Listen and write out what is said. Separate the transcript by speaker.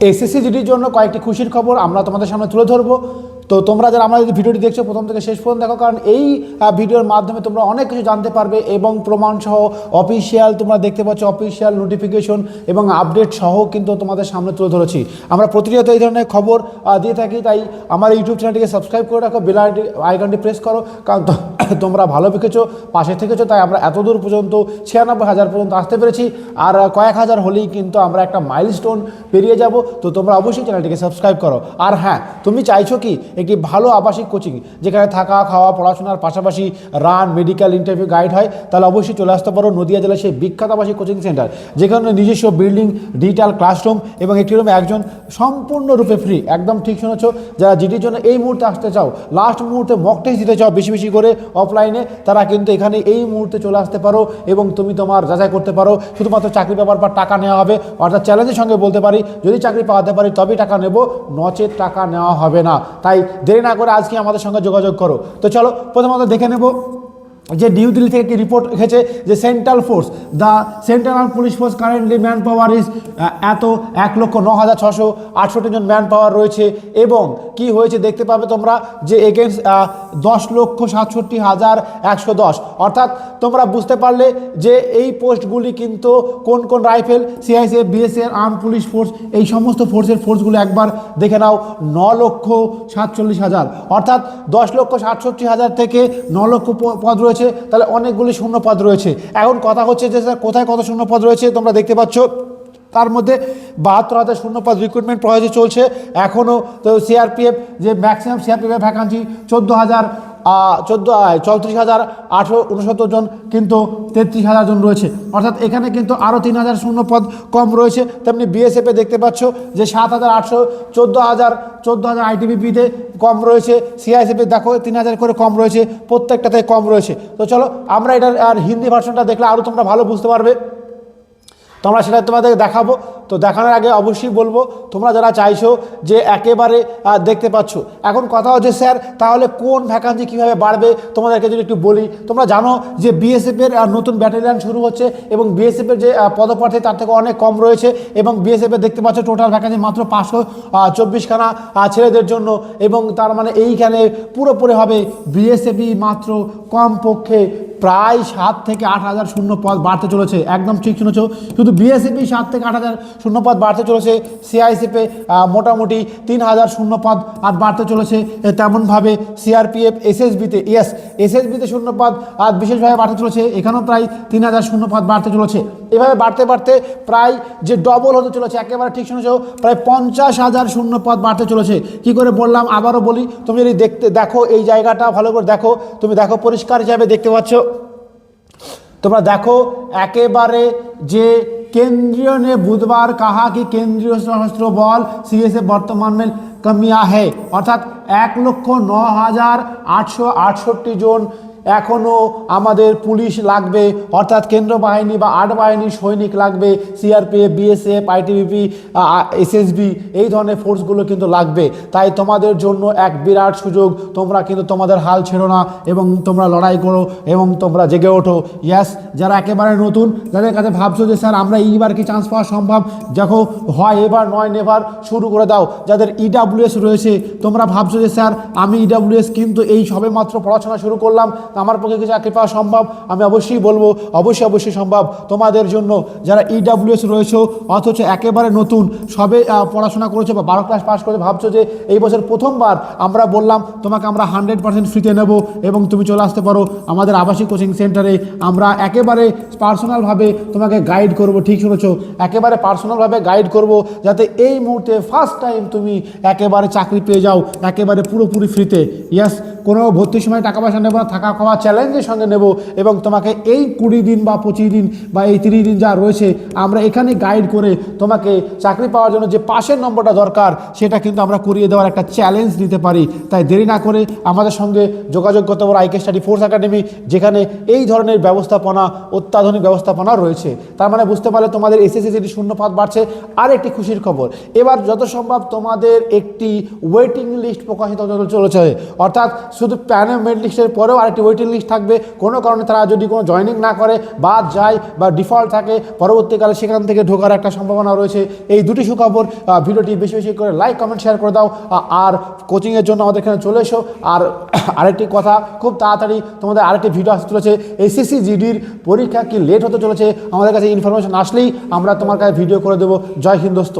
Speaker 1: SSC জিডির জন্য কয়েকটি খুশির খবর আমরা তোমাদের সামনে তুলে ধরবো। তো তোমরা যারা আমাদের ভিডিওটি দেখছো প্রথম থেকে শেষ পর্যন্ত দেখো, কারণ এই ভিডিওর মাধ্যমে তোমরা অনেক কিছু জানতে পারবে এবং প্রমাণ সহ অফিসিয়াল তোমরা দেখতে পাচ্ছ অফিসিয়াল নোটিফিকেশন এবং আপডেট সহ কিন্তু তোমাদের সামনে তুলে ধরেছি। আমরা প্রতিনিয়ত এই ধরনের খবর দিয়ে থাকি, তাই আমার ইউটিউব চ্যানেলটিকে সাবস্ক্রাইব করে রাখো, বেল আইকনটি প্রেস করো, কারণ তোমরা ভালো পেকেছো, পাশে থেকেছো, তাই আমরা এত দূর পর্যন্ত 96,000 পর্যন্ত আসতে পেরেছি। আর কয়েক হাজার হলেই কিন্তু আমরা একটা মাইলস্টোন পেরিয়ে যাব। তো তোমরা অবশ্যই চ্যানেলটিকে সাবস্ক্রাইব করো। আর হ্যাঁ, তুমি চাইছো কি একটি ভালো আবাসিক কোচিং যেখানে থাকা খাওয়া পড়াশোনার পাশাপাশি রান মেডিকেল ইন্টারভিউ গাইড হয়, তাহলে অবশ্যই চলে আসতে পারো নদিয়া জেলার সেই বিখ্যাত আবাসিক কোচিং সেন্টার, যেখানে নিজস্ব বিল্ডিং, ডিজিটাল ক্লাসরুম এবং একটি রুমে একজন, সম্পূর্ণরূপে ফ্রি। একদম ঠিক শুনেছো। যারা জিডির জন্য এই মুহূর্তে আসতে চাও, লাস্ট মুহূর্তে মক টেস্ট দিতে চাও বেশি বেশি করে অফলাইনে, তারা কিন্তু এখানে এই মুহূর্তে চলে আসতে পারো এবং তুমি তোমার যাচাই করতে পারো। শুধুমাত্র চাকরি পাওয়ার পর টাকা নেওয়া হবে, অর্থাৎ চ্যালেঞ্জের সঙ্গে বলতে পারি যদি চাকরি পাওয়াতে পারি তবেই টাকা নেব, নচেত টাকা নেওয়া হবে না। তাই দেরি না করে আজকে আমাদের সঙ্গে যোগাযোগ করো। তো চলো প্রথমত দেখে নেব যে নিউ দিল্লি থেকে একটি রিপোর্ট এসেছে যে central force, the central police force currently manpower is 1,09,668 জন ম্যান পাওয়ার রয়েছে। এবং কি হয়েছে দেখতে পাবে তোমরা যে এগেনস্ট 10,67,110, অর্থাৎ তোমরা বুঝতে পারলে যে এই পোস্টগুলি কিন্তু কোন কোন rifle, CISF, BSF, arm police force, এই সমস্ত ফোর্সগুলো একবার দেখে নাও। 9,47,000, অর্থাৎ 10,67,000 থেকে 9 লক্ষ পদ রয়েছে, তাহলে অনেকগুলি শূন্য পদ রয়েছে। এখন কথা হচ্ছে যে স্যার কোথায় কত শূন্য পদ রয়েছে তোমরা দেখতে পাচ্ছ। তার মধ্যে 72,000 শূন্য পদ রিক্রুটমেন্ট প্রসেস চলছে এখনও। তো সিআরপিএফ যে ম্যাক্সিমাম সিআরপিএফের ভ্যাকান্সি 34,869 জন, কিন্তু 33,000 জন রয়েছে, অর্থাৎ এখানে কিন্তু আরও 3,000 শূন্য পদ কম রয়েছে। তেমনি বিএসএফে দেখতে পাচ্ছ যে 7,800, 14,000 আইটিবিপিতে কম রয়েছে। সিআইএসএফে দেখো 3,000 করে কম রয়েছে, প্রত্যেকটাতে কম রয়েছে। তো চলো আমরা এটার আর হিন্দি ভার্সনটা দেখলে আরও তোমরা ভালো বুঝতে পারবে, তোমরা সেটা তোমাদের দেখাবো। তো দেখানোর আগে অবশ্যই বলবো তোমরা যারা চাইছো যে একেবারে দেখতে পাচ্ছ, এখন কথা হচ্ছে স্যার তাহলে কোন ভ্যাকান্সি কীভাবে বাড়বে তোমাদেরকে যদি একটু বলি। তোমরা জানো যে বিএসএফের নতুন ব্যাটালিয়ান শুরু হচ্ছে এবং বিএসএফের যে পদপ্রার্থী তার থেকে অনেক কম রয়েছে, এবং বিএসএফের দেখতে পাচ্ছ টোটাল ভ্যাকান্সি মাত্র 524খানা ছেলেদের জন্য, এবং তার মানে এইখানে পুরোপুরি হবে বিএসএফই মাত্র কমপক্ষে প্রায় 7 থেকে 8,000 শূন্য পদ বাড়তে চলেছে। একদম ঠিক শুনেছ, শুধু বিএসএফই 7 থেকে 8,000 শূন্য পদ বাড়তে চলেছে। সিআইএসএফে মোটামুটি 3,000 শূন্য পদ আর বাড়তে চলেছে। তেমনভাবে সিআরপিএফ, এসএসবিতে এসএসবিতে শূন্য পদ আর বিশেষভাবে বাড়তে চলেছে, এখানেও প্রায় 3,000 শূন্য পদ বাড়তে চলেছে। এভাবে বাড়তে বাড়তে প্রায় যে ডবল হতে চলেছে, একেবারে ঠিক শুনেছ, প্রায় 50,000 শূন্য পদ বাড়তে চলেছে। কি করে বললাম আবারও বলি, তুমি যদি দেখো এই জায়গাটা ভালো করে দেখো, তুমি দেখো পরিষ্কার হিসাবে দেখতে পাচ্ছ, তোমরা দেখো একেবারে যে केंद्रीय ने बुधवार कहा कि केंद्रीय सशस्त्र बल सीएसएफ वर्तमान में कमियां है, अर्थात 1,09,868 জন এখনও আমাদের পুলিশ লাগবে, অর্থাৎ কেন্দ্র বাহিনী বা 8 বাহিনীর সৈনিক লাগবে। সিআরপিএফ, বিএসএফ, আইটিবিপি, এসএসবি এই ধরনের ফোর্সগুলো কিন্তু লাগবে। তাই তোমাদের জন্য এক বিরাট সুযোগ, তোমরা কিন্তু তোমাদের হাল ছেড়ো না এবং তোমরা লড়াই করো এবং তোমরা জেগে ওঠো। ইয়াস, যারা একেবারে নতুন, যাদের কাছে ভাবছো যে স্যার আমরা এইবার কি চান্স পাওয়া সম্ভব, দেখো হয় এবার নয় নেভার, শুরু করে দাও। যাদের ইডাব্লিউএস রয়েছে, তোমরা ভাবছো যে স্যার আমি ইডাব্লিউএস কিন্তু এই সবে মাত্র পড়াশোনা শুরু করলাম, আমার পক্ষে কি চাকরি পাওয়া সম্ভব, আমি অবশ্যই বলবো অবশ্যই সম্ভব তোমাদের জন্য। যারা ইডাব্লিউএস রয়েছে অথচ একেবারে নতুন, সবে পড়াশোনা করেছো বা 12 ক্লাস পাস করে ভাবছো যে এই বছর প্রথমবার, আমরা বললাম তোমাকে আমরা 100% ফ্রিতে নেব এবং তুমি চলে আসতে পারো আমাদের আবাসিক কোচিং সেন্টারে। আমরা একেবারে পার্সোনালভাবে তোমাকে গাইড করব, ঠিক শুনেছো, একেবারে পার্সোনালভাবে গাইড করব, যাতে এই মুহূর্তে ফার্স্ট টাইম তুমি একেবারে চাকরি পেয়ে যাও একেবারে পুরোপুরি ফ্রিতে। ইয়াস, কোনো ভর্তির সময় টাকা পয়সা নেব না, থাকা খাওয়া চ্যালেঞ্জের সঙ্গে নেব এবং তোমাকে এই 20 দিন বা 25 দিন বা এই 30 দিন যা রয়েছে আমরা এখানে গাইড করে তোমাকে চাকরি পাওয়ার জন্য যে পাশের নম্বরটা দরকার সেটা কিন্তু আমরা করিয়ে দেওয়ার একটা চ্যালেঞ্জ দিতে পারি। তাই দেরি না করে আমাদের সঙ্গে যোগাযোগ করতে পারো আইকে স্টাডি ফোর্স একাডেমি, যেখানে এই ধরনের ব্যবস্থাপনা, অত্যাধুনিক ব্যবস্থাপনা রয়েছে। তার মানে বুঝতে পারলে তোমাদের এসএসসি শূন্য পদ বাড়ছে। আর একটি খুশির খবর, এবার যত সম্ভব তোমাদের একটি ওয়েটিং লিস্ট প্রকাশিত হতে চলেছে, অর্থাৎ শুধু প্যানেল মেরিট লিস্টের পরেও আরেকটি ওয়েটিং লিস্ট থাকবে। কোনো কারণে তারা যদি কোনো জয়েনিং না করে, বাদ যায় বা ডিফল্ট থাকে, পরবর্তীকালে সেখান থেকে ঢোকার একটা সম্ভাবনা রয়েছে। এই দুটি সুখবর, ভিডিওটি বেশি বেশি করে লাইক কমেন্ট শেয়ার করে দাও। আর কোচিংয়ের জন্য আমাদের এখানে চলে এসো। আর আরেকটি কথা, খুব তাড়াতাড়ি তোমাদের আরেকটি ভিডিও আসতে চলেছে, এসএসসি জিডির পরীক্ষা কি লেট হতে চলেছে, আমাদের কাছে ইনফরমেশন আসলেই আমরা তোমার কাছে ভিডিও করে দেবো। জয় হিন্দ দোস্ত।